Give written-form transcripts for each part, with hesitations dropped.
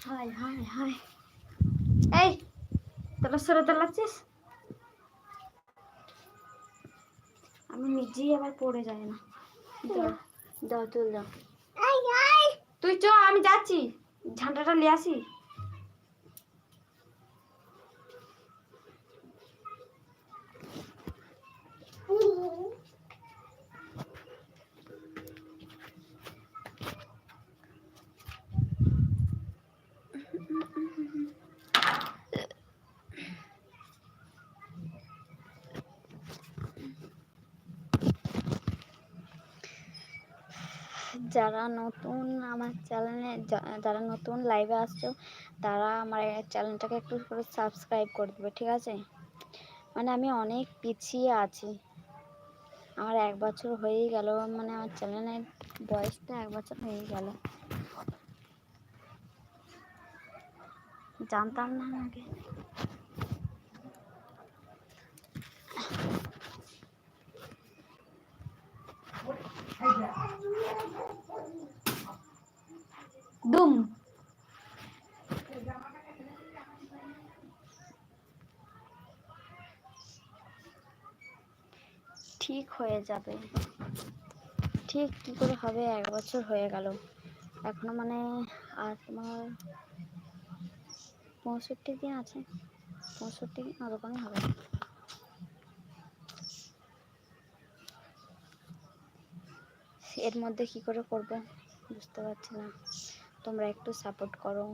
High high high, এই তোরা সরে চালাচ্ছিস, আমি নিজেই আবার পড়ে যাই না। দাও তুল দাও, তুই চ, আমি যাচ্ছি, ঝান্ডাটা নিয়ে আসি। যারা নতুন আমার চ্যানেলে, যারা নতুন লাইভে আসছো, তারা আমার চ্যানেলটাকে একটু করে সাবস্ক্রাইব করে দেবে, ঠিক আছে? মানে আমি অনেক পিছিয়ে আছি, আমার 1 বছর হয়েই গেল, মানে আমার চ্যানেলের বয়সটা 1 বছর হয়েই গেল, জানতাম না আগে। দুম ঠিক হয়ে যাবে, ঠিক কি করে হবে? 1 বছর হয়ে গেল এখনো, মানে আর তোমার 65 দিন আছে, 65 দিন ওরকমই হবে। এর মধ্যে কি করে করব বুঝতে পারছি না, তোমরা একটু সাপোর্ট করো,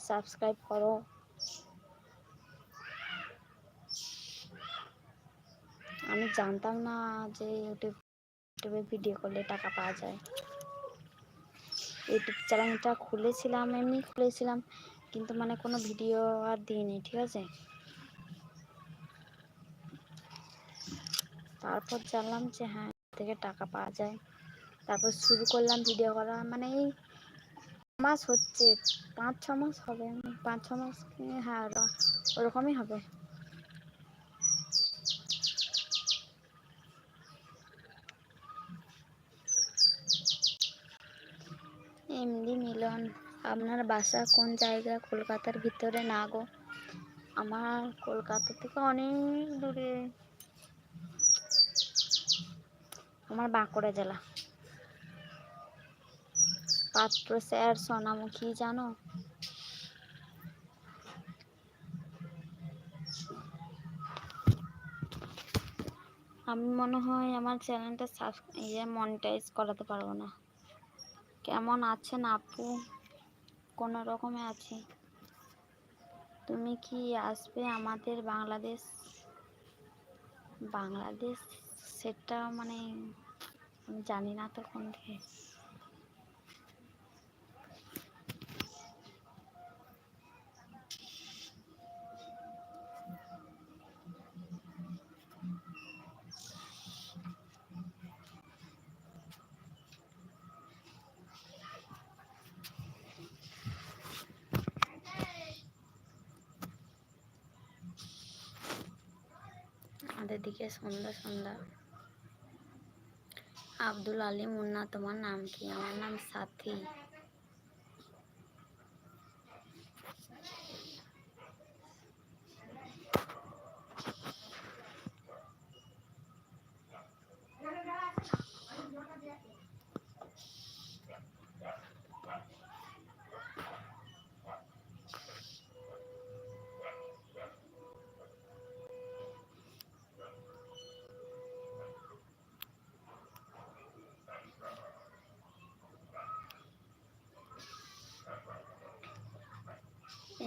সাবস্ক্রাইব করো। আমি জানতাম না যে ইউটিউবে ভিডিও করলে টাকা পাওয়া যায়। ইউটিউব চ্যানেলটা খুলেছিলাম, এমনি খুলেছিলাম, কিন্তু মানে কোনো ভিডিও আর দিইনি, ঠিক আছে? তারপর জানলাম যে হ্যাঁ থেকে টাকা পাওয়া যায়, তারপর শুরু করলাম ভিডিও করা, মানে এই মাস হচ্ছে, 5-6 মাস হবে, 5-6 মাস, হ্যাঁ ওরকমই হবে। এমডি মিলন, আপনার বাসা কোন জায়গা? কলকাতার ভিতরে না গো, আমার কলকাতা থেকে অনেক দূরে, আমার বাঁকুড়া জেলা, পাত্র স্যার সোনামুখী, জানো? আমি মনে হয় আমার চ্যানেলটা মনিটাইজ করাতে পারবো না। কেমন আছেন আপু? কোনো রকমে আছি। তুমি কি আসবে আমাদের বাংলাদেশ? বাংলাদেশ সেটা মানে আমি জানি না তো কোন দিকে। আমাদের দিকে সন্ধ্যা সন্ধ্যা। আব্দুল আলী মুন্না, তোমার নাম কি? আমার নাম সাথী।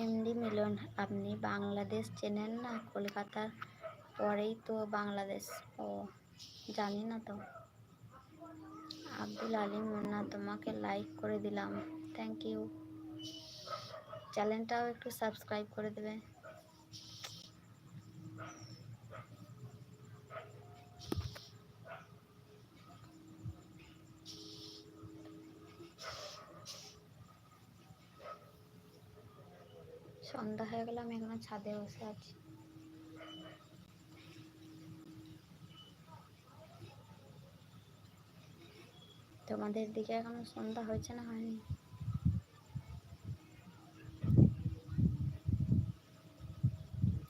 এমডি মিলন, আপনি বাংলাদেশ চেনেন না? কলকাতার পরেই তো বাংলাদেশ। ও জানি না তো। আব্দুল আলী মুন্না, তোমাকে লাইক করে দিলাম, থ্যাংক ইউ। চ্যানেলটাও একটু সাবস্ক্রাইব করে দেবে। সন্ধ্যা হয়ে গেল, আমি এখনো ছাদে বসে আছি। তোমাদের দিকে এখনো সন্ধ্যা হয়েছে না হয়নি?